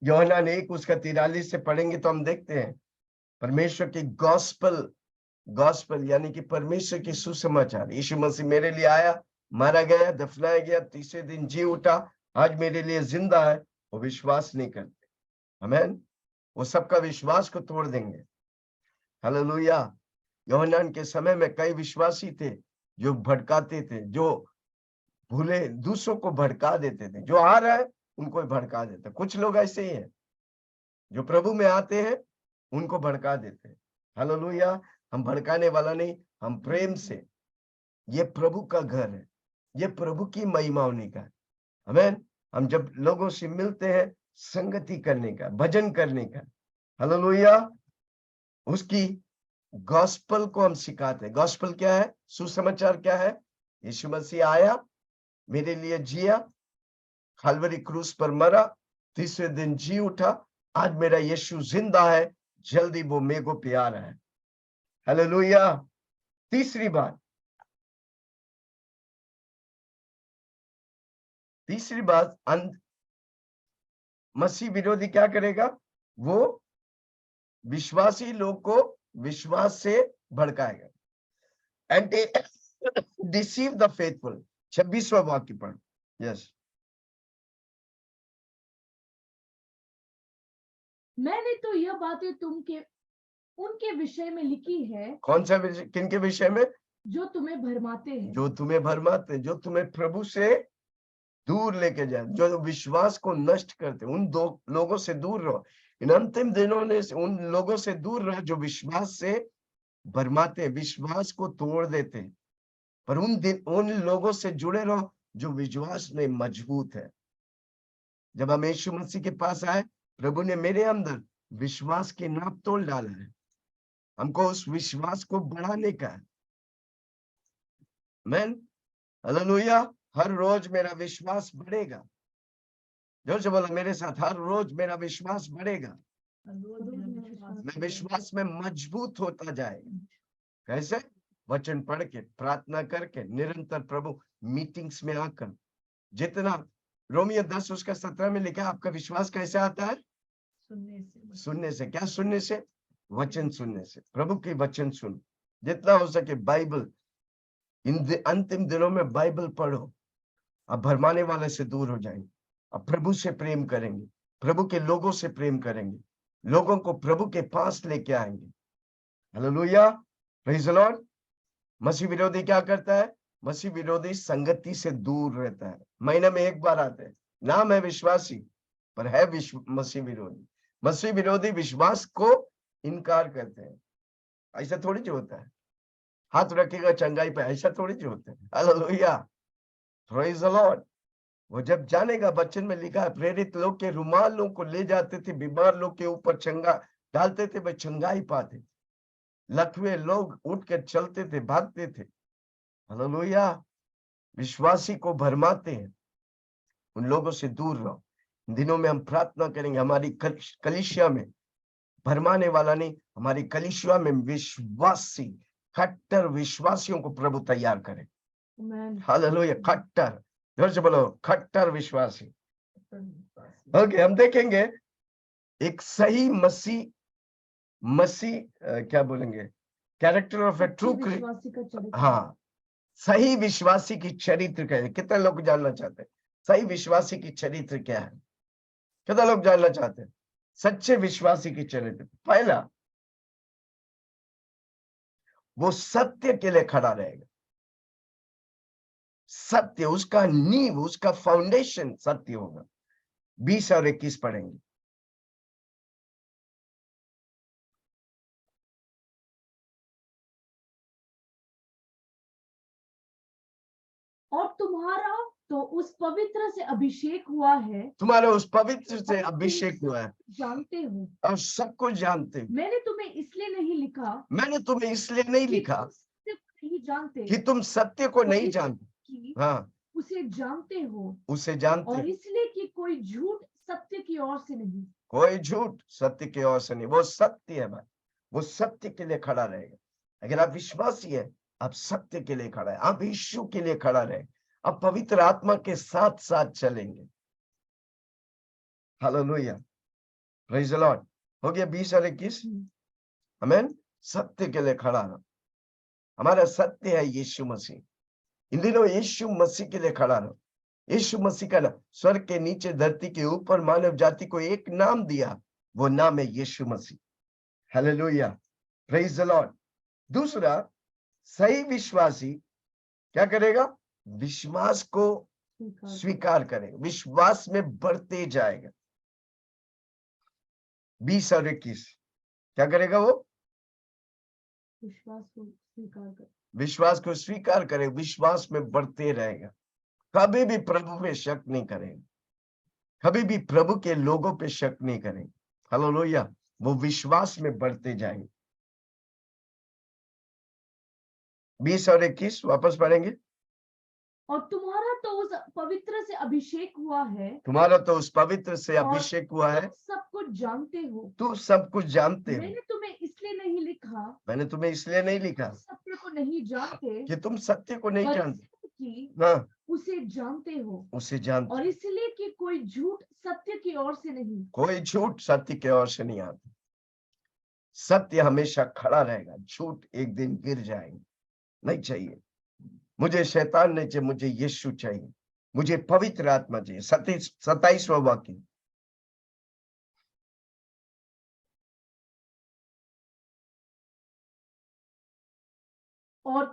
यूहन्ना 1 उसका 43 से पढ़ेंगे तो हम देखते हैं परमेश्वर की गॉस्पेल यानी कि परमेश्वर की सुसमाचार, यीशु मसीह मेरे लिए आया, मारा गया, दफनाया गया, तीसरे दिन जी उठा, आज मेरे लिए जिंदा है, वो विश्वास नहीं करते। आमीन। वो सबका विश्वास को तोड़ देंगे। हालेलुया। यूहन्ना के समय में कई विश्वासी थे जो भड़काते थे, जो भूले दूसरों को भड़का देते थे। जो आ रहा है उनको भड़का देते। कुछ लोग ऐसे ही हैं जो प्रभु में आते हैं, उनको भड़का देते हैं। हालेलुया। हम भड़काने वाला नहीं, हम प्रेम से, ये प्रभु का घर है, ये प्रभु की महिमा होने का है। आमीन। हम जब लोगों से मिलते हैं, संगति करने का, भजन करने का, हालेलुया, उसकी गॉस्पेल को हम सिखाते हैं। गॉस्पेल क्या है? सुसमाचार क्या है? यीशु मसीह आया, मेरे लिए जिया, कलवरी क्रूस पर मरा, तीसरे दिन जी उठा, आज मेरा यीशु जिंदा है, जल्दी वो मेरे को प्यारा है। हालेलुया। तीसरी बात, मसीह विरोधी क्या करेगा? वो विश्वासी लोग को विश्वास से भड़काएगा। And deceive the faithful. 26वां वाक्य पढ़। यस। मैंने तो यह बातें उनके विषय में लिखी है। कौन सा विषय? किनके विषय में? जो तुम्हें भरमाते हैं। जो तुम्हें भरमाते, जो तुम्हें प्रभु से दूर लेके जाए, जो विश्वास को नष्ट करते, उन दो लोगों से दूर रहो। इन अंतिम दिनों में उन लोगों से दूर रहो जो विश्वास से भरमाते, विश्वास को तोड़ देते। पर उन लोगों से जुड़े रहो जो विश्वास में मजबूत है। जब हम यीशु मसीह के पास आए, प्रभु ने मेरे अंदर विश्वास की नाप तोल डाला है। हमको उस विश्वास को बढ़ाने का है। आमीन। हालेलुया। हर रोज मेरा विश्वास बढ़ेगा। जोर से बोला मेरे साथ, हर रोज मेरा विश्वास बढ़ेगा। मैं विश्वास में मजबूत होता जाएगा। कैसे? वचन पढ़ के, प्रार्थना करके, निरंतर प्रभु मीटिंग्स में आकर। जितना रोमियो 10 उसका 17 में लिखा, आपका विश्वास कैसे आता है? सुनने से। क्या सुनने से? वचन सुनने से। प्रभु के वचन सुन। जितना हो सके बाइबल, इन अंतिम दिनों में बाइबल पढ़ो। अब भरमाने वाले से दूर हो जाएंगे, अब प्रभु से प्रेम करेंगे, प्रभु के लोगों से प्रेम करेंगे, लोगों को प्रभु के पास लेके आएंगे। Hallelujah, praise the lord. मसीह विरोधी क्या करता है? मसीह विरोधी संगति से दूर रहता है। महीने में एक बार आते हैं, नाम है विश्वासी पर है मसीह विरोधी। मसीह विरोधी विश्वास को इनकार करते हैं। ऐसा थोड़ी जो होता है, हाथ रखेगा चंगाई पे, ऐसा थोड़ी जो होता है। Hallelujah, praise the Lord. वो जब जानेगा, वचन में लिखा है, प्रेरित लोग के रुमालों को ले जाते थे, बीमार लोग के ऊपर चंगा डालते थे, वे चंगाई पाते। लकवे लोग उठ कर चलते थे, भागते थे। हालेलुया। विश्वासी को भरमाते हैं। उन लोगों से दूर रहो। इन दिनों में हम प्रार्थना करेंगे हमारी कलीसिया में भरमाने वाला नहीं, हमारी कलीसिया में विश्वासी, कट्टर विश्वासियों को प्रभु तैयार करे। Amen. हालेलुया, कट्टर, जोर से बोलो, कट्टर विश्वासी। ओके, हम देखेंगे एक सही मसीह क्या बोलेंगे, कैरेक्टर ऑफ ए ट्रू विश्वासी का चरित्र। हाँ, सही विश्वासी की चरित्र क्या है? कितने लोग जानना चाहते हैं सही विश्वासी की चरित्र क्या है? कितने लोग जानना चाहते हैं सच्चे विश्वासी की चरित्र? पहला, वो सत्य के लिए खड़ा रहेगा। सत्य, उसका नींव, उसका फाउंडेशन सत्य होगा। 20 और 21 पढ़ेंगे। और तुम्हारा तो उस पवित्र से अभिषेक हुआ है, तुम्हारे उस पवित्र से अभिषेक हुआ है जानते हो। और सब कुछ जानते हो। मैंने तुम्हें इसलिए नहीं लिखा मैंने तुम्हें इसलिए नहीं कि लिखा तुम सत्य को नहीं जानते, कि तुम सत्य को नहीं इसलिए जानते। कि हाँ, उसे जानते हो, उसे जानते और हो। इसलिए कि कोई झूठ सत्य की ओर से नहीं। कोई झूठ सत्य की ओर से नहीं, वो सत्य है भाई, वो सत्य के लिए खड़ा रहेगा। अगर आप विश्वासी है, आप सत्य के लिए खड़ा है, आप यीशु के लिए खड़ा रहे, आप पवित्र आत्मा के साथ साथ चलेंगे। Hallelujah, praise the Lord. हो गया 20 और 21। आमीन। सत्य के लिए खड़ा रहो। हमारा सत्य है यीशु मसीह। इन दिनों यीशु मसीह के लिए खड़ा रहो। यीशु मसीह का नाम, स्वर्ग के नीचे धरती के ऊपर मानव जाति को एक नाम दिया, वो नाम है Yeshu Masih. Hallelujah, praise the lord. दूसरा, सही विश्वासी क्या करेगा? विश्वास को स्वीकार करेगा, विश्वास में बढ़ते जाएगा। 20 और 21 क्या करेगा? वो विश्वास को स्वीकार कर, विश्वास को स्वीकार करे, विश्वास में बढ़ते रहेगा, कभी भी प्रभु पे शक नहीं करेगा, कभी भी प्रभु के लोगों पे शक नहीं करेंगे। हालेलुया, वो विश्वास में बढ़ते जाएंगे। 20 और 21 वापस पढ़ेंगे। और तुम्हारा तो उस पवित्र से अभिषेक हुआ है, तुम्हारा तो उस पवित्र से अभिषेक हुआ है, सब कुछ जानते हो। तू सब कुछ जानते हो। मैंने तुम्हें इसलिए नहीं लिखा, मैंने तुम्हें इसलिए नहीं लिखा सत्य को नहीं जानते कि तुम सत्य को नहीं पर जानते, कि हाँ, उसे जानते हो, उसे जानते। और इसलिए कि कोई झूठ सत्य की ओर से नहीं। कोई झूठ सत्य की ओर से नहीं आता। सत्य हमेशा खड़ा रहेगा, झूठ एक दिन गिर जाएंगे। नहीं चाहिए मुझे शैतान नहीं चाहिए, मुझे यीशु चाहिए, मुझे पवित्र आत्मा चाहिए। 27वां वाक्य, और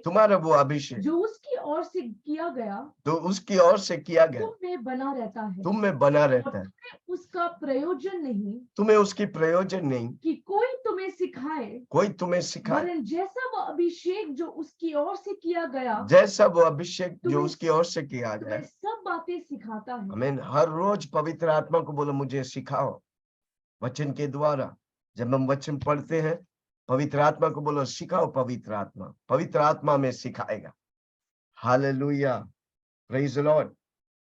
तुम्हारा वो अभिषेक जो उसकी ओर से किया गया, तो उसकी ओर से किया गया, तुम में बना रहता है, तुम में बना और रहता है। तुम्हें उसका प्रयोजन नहीं तुम्हें उसकी प्रयोजन नहीं कि कोई तुम्हें सिखाए, कोई तुम्हें सिखाए, वरन जैसा वो अभिषेक जो उसकी ओर से किया गया, जैसा वो अभिषेक जो तुम्हें- उसकी ओर से किया तुम्हें जाए। सब बातें सिखाता है। आमीन। हर रोज पवित्र आत्मा को बोलो, मुझे सिखाओ वचन के द्वारा। जब हम वचन पढ़ते हैं, पवित्र आत्मा को बोलो, सिखाओ पवित्र आत्मा, पवित्र आत्मा में सिखाएगा। Hallelujah, praise the Lord.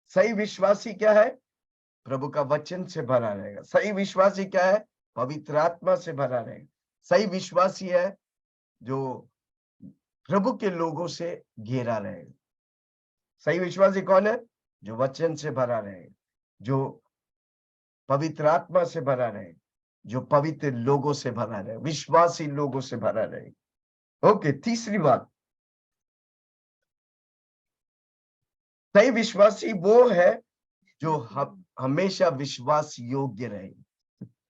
सही विश्वासी क्या है? प्रभु का वचन से भरा रहेगा। सही विश्वासी क्या है? पवित्र आत्मा से भरा रहेगा। सही विश्वासी है जो प्रभु के लोगों से घेरा रहेगा। सही विश्वासी कौन है? जो वचन से भरा रहेगा, जो पवित्र आत्मा से भरा रहे, जो पवित्र लोगों से भरा रहे, विश्वासी लोगों से भरा रहे। ओके, तीसरी बात, सही विश्वासी वो है जो हमेशा विश्वास योग्य रहे।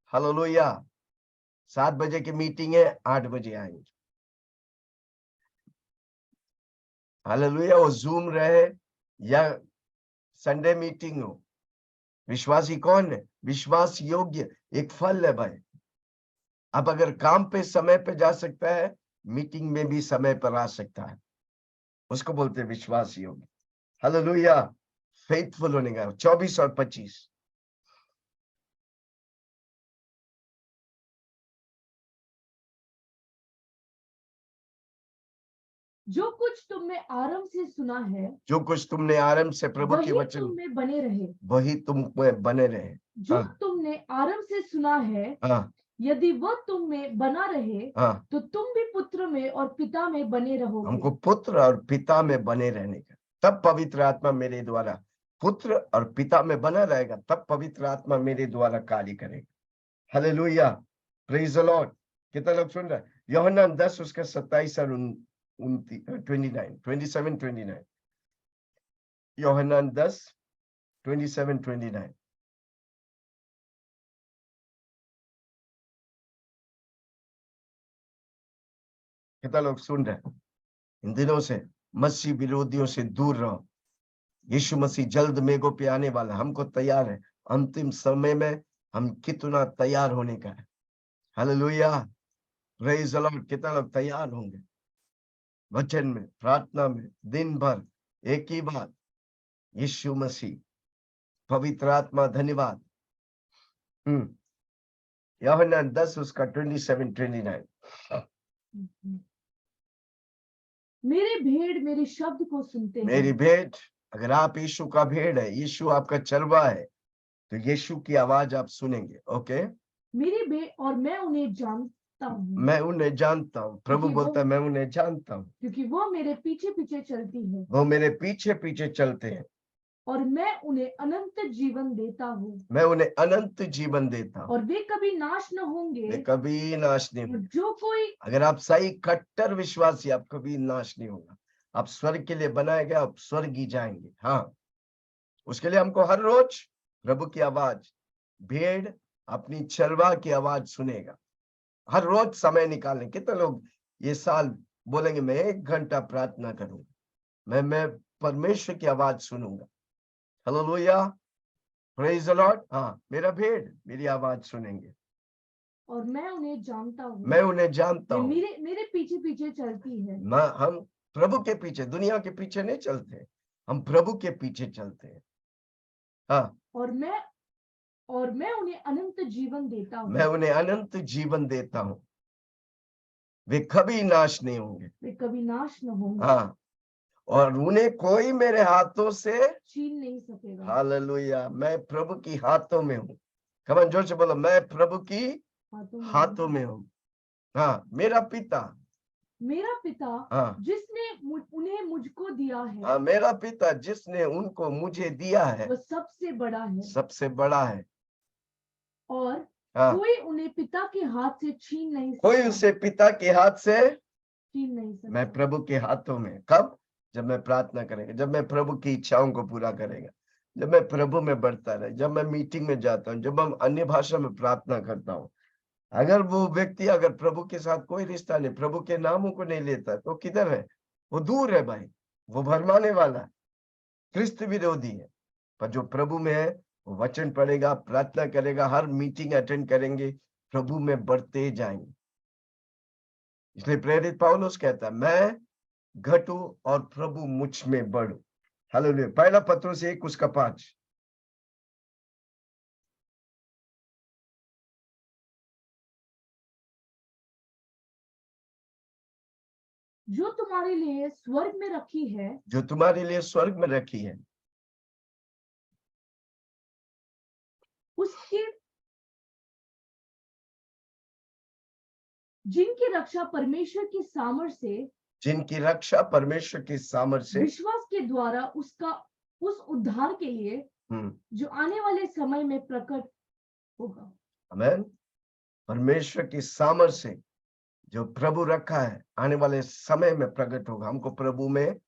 हालेलुया। 7 बजे की मीटिंग है, 8 बजे आएंगे। हालेलुया। वो जूम रहे या संडे मीटिंग हो, विश्वासी कौन है? विश्वास योग्य। एक फल है भाई। अब अगर काम पे समय पे जा सकता है, मीटिंग में भी समय पर आ सकता है, उसको बोलते हैं विश्वास योग्य। हालेलुया। फेथफुल होने का। 24 और 25, जो कुछ तुमने आरंभ से सुना है जो कुछ तुमने आरंभ से प्रभु के वही वचन तुम में बने रहे। वही तुम में बने रहे। जो हाँ। तुमने आरंभ से सुना है हाँ यदि वह तुम में बना रहे हाँ, तो तुम भी पुत्र में और पिता में बने रहोगे। हमको पुत्र और पिता में बने रहने का, तब पवित्र आत्मा मेरे द्वारा पुत्र और पिता में बना रहेगा, तब पवित्र आत्मा मेरे द्वारा कार्य करेगा। Hallelujah, praise the Lord. कितना लोग सुन रहे हैं? यूहन्ना 10 उसका 27 और 27-29। यूहन्ना 10:27-29। कितना लोग सुन रहे हैं? इन दिनों से मसीह विरोधियों से दूर रहो। यीशु मसीह जल्द मेघों पे आने वाला, हमको तैयार है। अंतिम समय में हम कितना तैयार होने का है। Hallelujah, praise the Lord. कितना लोग तैयार होंगे? वचन में, प्रार्थना में, दिन भर एक ही बात, यीशु मसीह, पवित्र आत्मा, धन्यवाद। यूहन्ना 10 उसका 27-29। मेरे भेड़ मेरे शब्द को सुनते मेरी हैं। भेड़, अगर आप यीशु का भेड़ है, यीशु आपका चरवा है, तो यीशु की आवाज आप सुनेंगे। ओके, मेरी भेड़ और मैं उन्हें जानता हूँ मैं उन्हें जानता हूँ। प्रभु क्योंकि बोलता है मैं उन्हें जानता हूँ, क्योंकि वो मेरे पीछे पीछे चलती है वो मेरे पीछे पीछे चलते हैं, और मैं उन्हें अनंत जीवन देता हूँ मैं उन्हें अनंत जीवन देता हूँ, और वे कभी नाश न होंगे। वे कभी नाश नहीं और होंगे। जो कोई अगर आप सही कट्टर विश्वासी, आप कभी नाश नहीं होगा। आप स्वर्ग के लिए बनाए गए, आप स्वर्ग ही जाएंगे। हाँ, उसके लिए हमको हर रोज प्रभु की आवाज, भेड़ अपनी चरवा की आवाज सुनेगा। हर रोज समय निकालें। कितने लोग ये साल बोलेंगे मैं 1 घंटा प्रार्थना करूंगा, मैं परमेश्वर की आवाज सुनूंगा। Hallelujah, praise the Lord. हाँ, मेरा भेड़ मेरी आवाज सुनेंगे, और मैं उन्हें जानता हूँ। मैं उन्हें जानता वे हूँ। मेरे मेरे पीछे पीछे चलती है हम प्रभु के पीछे, दुनिया के पीछे नहीं चलते, हम प्रभु के पीछे चलते हैं। हाँ, और मैं उन्हें अनंत जीवन देता हूँ। मैं उन्हें अनंत जीवन देता हूँ, वे कभी नाश नहीं होंगे। वे कभी नाश न होंगे। हाँ, और उन्हें कोई मेरे हाथों से छीन नहीं सकेगा। हालेलुया, मैं प्रभु की हाथों में हूँ। कमन जोर से बोलो, मैं प्रभु की हाथों में हूँ। हाँ, मेरा पिता मेरा पिता जिसने उन्हें मुझको दिया है हाँ, मेरा पिता जिसने उनको मुझे दिया है वो सबसे बड़ा है सबसे बड़ा है। और हाँ, कोई उन्हें पिता के हाथ से छीन नहीं कोई सकता। उसे पिता के हाथ से, छीन नहीं सकता। मैं प्रभु के हाथों में। कब? जब मैं प्रार्थना करेगा, जब मैं प्रभु की इच्छाओं को पूरा करेगा, जब मैं प्रभु में बढ़ता रहे, जब मैं मीटिंग में जाता हूँ, जब हम अन्य भाषा में प्रार्थना करता हूँ। अगर वो व्यक्ति अगर प्रभु के साथ कोई रिश्ता नहीं, प्रभु के नामों को नहीं लेता, तो किधर है? वो दूर है भाई, वो भरमाने वाला है, क्रिस्त विरोधी है। पर जो प्रभु में है, वो वचन पढ़ेगा, प्रार्थना करेगा, हर मीटिंग अटेंड करेंगे, प्रभु में बढ़ते जाएंगे। इसलिए प्रेरित पौलुस कहता है मैं घटूं और प्रभु मुझ में बढ़ूं। हालेलुया। पहला पत्रुस 1 उसका 5। जो तुम्हारे लिए स्वर्ग में रखी है जो तुम्हारे लिए स्वर्ग में रखी है उसकी जिनकी रक्षा परमेश्वर की सामर्थ से जिनकी रक्षा परमेश्वर की सामर्थ से विश्वास के द्वारा उस उद्धार के लिए जो आने वाले समय में प्रकट होगा। आमेन। परमेश्वर की सामर्थ से जो प्रभु रखा है, आने वाले समय में प्रकट होगा। हमको प्रभु में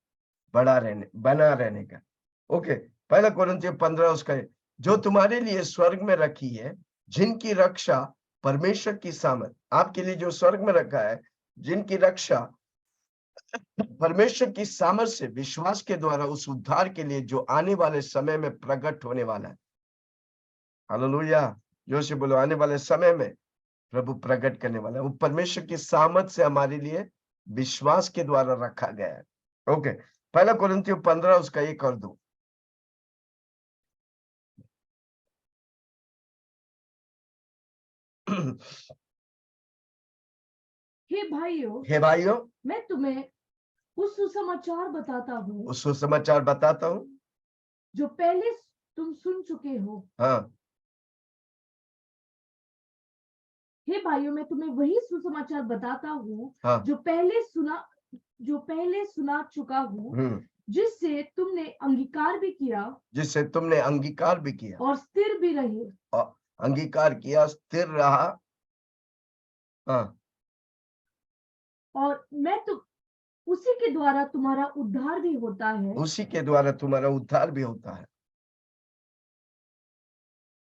बना रहने का। ओके, पहला कोरिन्थियों 15 उसका जो तुम्हारे लिए स्वर्ग में रखी है, जिनकी रक्षा परमेश्वर की सामर्थ, आपके लिए जो स्वर्ग में रखा है, जिनकी रक्षा परमेश्वर की सामर्थ से विश्वास के द्वारा उस उद्धार के लिए जो आने वाले समय में प्रकट होने वाला है। हालेलुया, जोर से बोलो, आने वाले समय में प्रभु प्रकट करने वाला है। वो परमेश्वर की सामर्थ से हमारे लिए विश्वास के द्वारा रखा गया है। ओके, पहला कोरिन्थियों 15 उसका 1 और 2। हे भाइयों हे भाइयों, मैं तुम्हें उस सुसमाचार बताता हूँ उस सुसमाचार बताता हूँ जो पहले तुम सुन चुके हो। हाँ हे भाइयों, मैं तुम्हें वही सुसमाचार बताता हूँ हाँ जो पहले सुना चुका हूँ, जिससे तुमने अंगीकार भी किया जिससे तुमने अंगीकार भी किया और स्थिर भी रहे। और अंगीकार किया, स्थिर रहा। हाँ और उसी के द्वारा तुम्हारा उद्धार भी होता है, उसी के द्वारा तुम्हारा उद्धार भी होता है।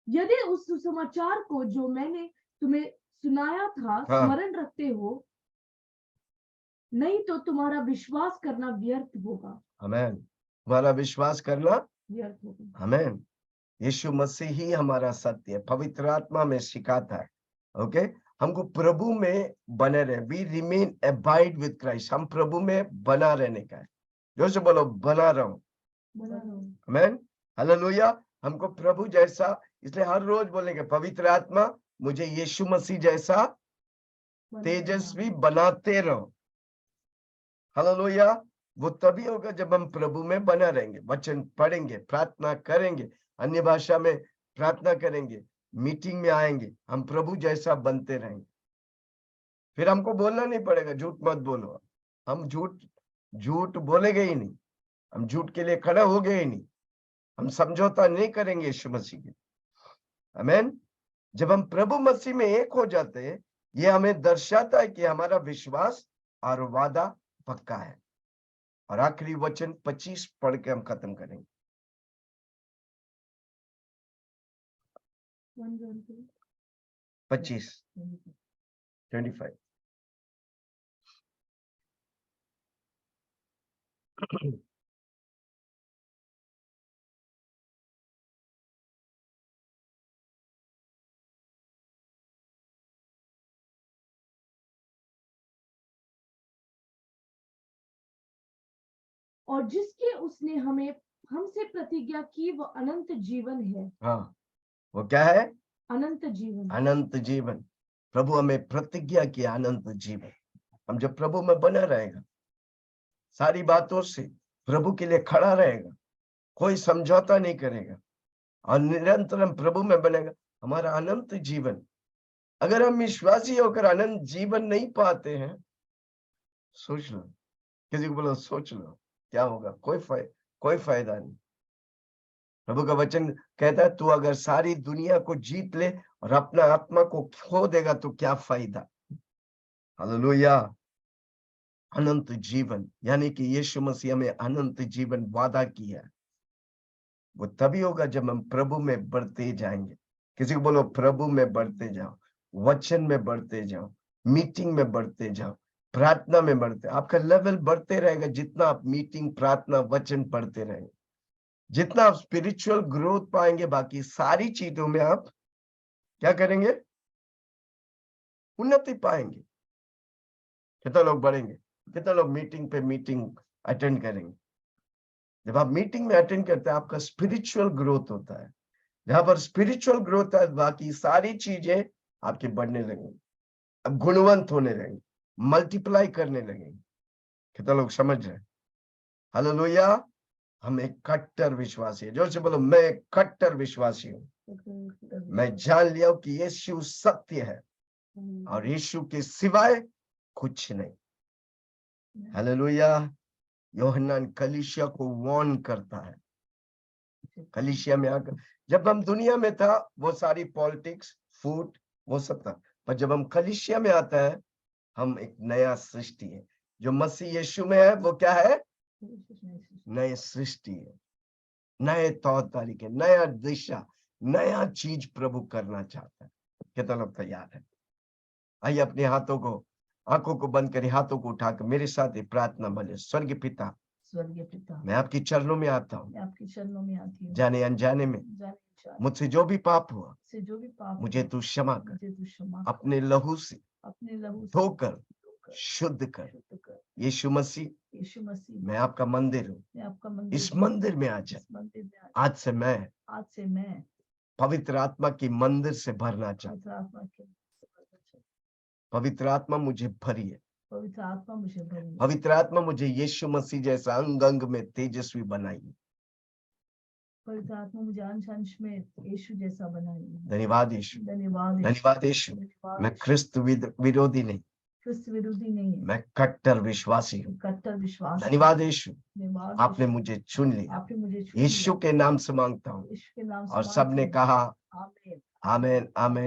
यदि उस सुसमाचार को जो मैंने तुम्हें सुनाया था हाँ। स्मरण रखते हो, नहीं तो तुम्हारा विश्वास करना व्यर्थ होगा। आमेन। तुम्हारा विश्वास करना व्यर्थ होगा। आमेन। यीशु मसीह ही हमारा सत्य है, पवित्र आत्मा में सिखाता है। ओके, हमको प्रभु में बने रहे, we remain abide with Christ, हम प्रभु में बना रहने का है। जो से बोलो बना रहो। आमेन, हालेलुया। हमको प्रभु जैसा, इसलिए हर रोज बोलेंगे पवित्र आत्मा मुझे यीशु मसीह जैसा तेजस्वी बनाते रहो। हालेलुया। वो तभी होगा जब हम प्रभु में बना रहेंगे, वचन पढ़ेंगे, प्रार्थना करेंगे, अन्य भाषा में प्रार्थना करेंगे, मीटिंग में आएंगे, हम प्रभु जैसा बनते रहेंगे। फिर हमको बोलना नहीं पड़ेगा झूठ मत बोलो, हम झूठ बोलेंगे ही नहीं, हम झूठ के लिए खड़ा हो गए ही नहीं, हम समझौता नहीं करेंगे यीशु मसीह के। आमीन। जब हम प्रभु मसीह में एक हो जाते हैं, ये हमें दर्शाता है कि हमारा विश्वास और वादा पक्का है। और आखिरी वचन 25 पढ़ के हम खत्म करेंगे। 25 25 और जिसकी उसने हमसे प्रतिज्ञा की वो अनंत जीवन है। हाँ, वो क्या है? अनंत जीवन। अनंत जीवन। प्रभु हमें प्रतिज्ञा किया अनंत जीवन। हम जब प्रभु में बना रहेगा, सारी बातों से प्रभु के लिए खड़ा रहेगा, कोई समझौता नहीं करेगा और निरंतर हम प्रभु में बनेगा, हमारा अनंत जीवन। अगर हम विश्वासी होकर अनंत जीवन नहीं पाते हैं, सोच लो, किसी को बोलो सोच लो क्या होगा। कोई फायदा नहीं। प्रभु का वचन कहता है तू अगर सारी दुनिया को जीत ले और अपना आत्मा को खो देगा तो क्या फायदा। हालेलुया। अनंत जीवन, यानी कि यीशु मसीह में अनंत जीवन वादा किया, वो तभी होगा जब हम प्रभु में बढ़ते जाएंगे। किसी को बोलो प्रभु में बढ़ते जाओ, वचन में बढ़ते जाओ, मीटिंग में बढ़ते जाओ, प्रार्थना में बढ़ते। आपका लेवल बढ़ते रहेगा जितना आप मीटिंग, प्रार्थना, वचन पढ़ते रहेंगे, जितना आप स्पिरिचुअल ग्रोथ पाएंगे, बाकी सारी चीजों में आप क्या करेंगे? उन्नति पाएंगे। कितना लोग बढ़ेंगे, कितना लोग मीटिंग पे मीटिंग अटेंड करेंगे। जब आप मीटिंग में अटेंड करते हैं आपका स्पिरिचुअल ग्रोथ होता है। जहां पर स्पिरिचुअल ग्रोथ है बाकी सारी चीजें आपकी बढ़ने लगेंगी, अब गुणवंत होने लगेंगे, मल्टीप्लाई करने लगेंगे। कितना लोग समझ रहे हैं? हालेलुया। हम एक कट्टर विश्वासी है। जोर से बोलो मैं एक कट्टर विश्वासी हूँ। मैं जान लिया कि यीशु सत्य है और यीशु के सिवाय कुछ नहीं। हालेलुया। यूहन्ना कलीसिया को वार्न करता है। कलीसिया में आकर, जब हम दुनिया में था वो सारी पॉलिटिक्स, फूड, वो सब था, पर जब हम कलीसिया में आता है हम एक नया सृष्टि है। जो मसीह यीशु में है वो क्या है? नए सृष्टि है, नए तौर तरीके, नया दिशा, नया चीज प्रभु करना चाहता है। कितना लोग तैयार है? आइए अपने हाथों को, आंखों को बंद करिए, हाथों को उठाकर मेरे साथ प्रार्थना बोले। स्वर्गीय पिता, मैं आपके चरणों में आता हूँ, आपके चरणों में आती हूँ, जाने अनजाने में मुझसे जो भी पाप हुआ मुझे तू क्षमा कर, अपने लहू से धोकर शुद्ध कर। यीशु मसीह मैं आपका मंदिर हूँ, इस मंदिर में आ जा। आज से मैं पवित्र आत्मा की मंदिर से भरना चाहता हूँ। पवित्र आत्मा मुझे भरिए, पवित्र आत्मा मुझे भरिए, पवित्र आत्मा मुझे यीशु मसीह जैसा अंग अंग में तेजस्वी बनाइए। पवित्र आत्मा मुझे अंश अंश में यीशु जैसा बनाइए। धन्यवाद यीशु, धन्यवाद यीशु, धन्यवाद यीशु। धन्यवाद मैं यीशु। क्रिस्त विरोधी नहीं, क्रिस्त विरोधी नहीं है, मैं कट्टर विश्वासी हूँ। कट्टर विश्वास। धन्यवाद यीशु, धन्यवाद आपने यीशु, मुझे चुन लिया। आपने मुझे चुन यीशु लिया। के नाम से मांगता हूँ यीशु के नाम से और सबने मांगता कहा हूँ। आमीन। आमेन आमेन।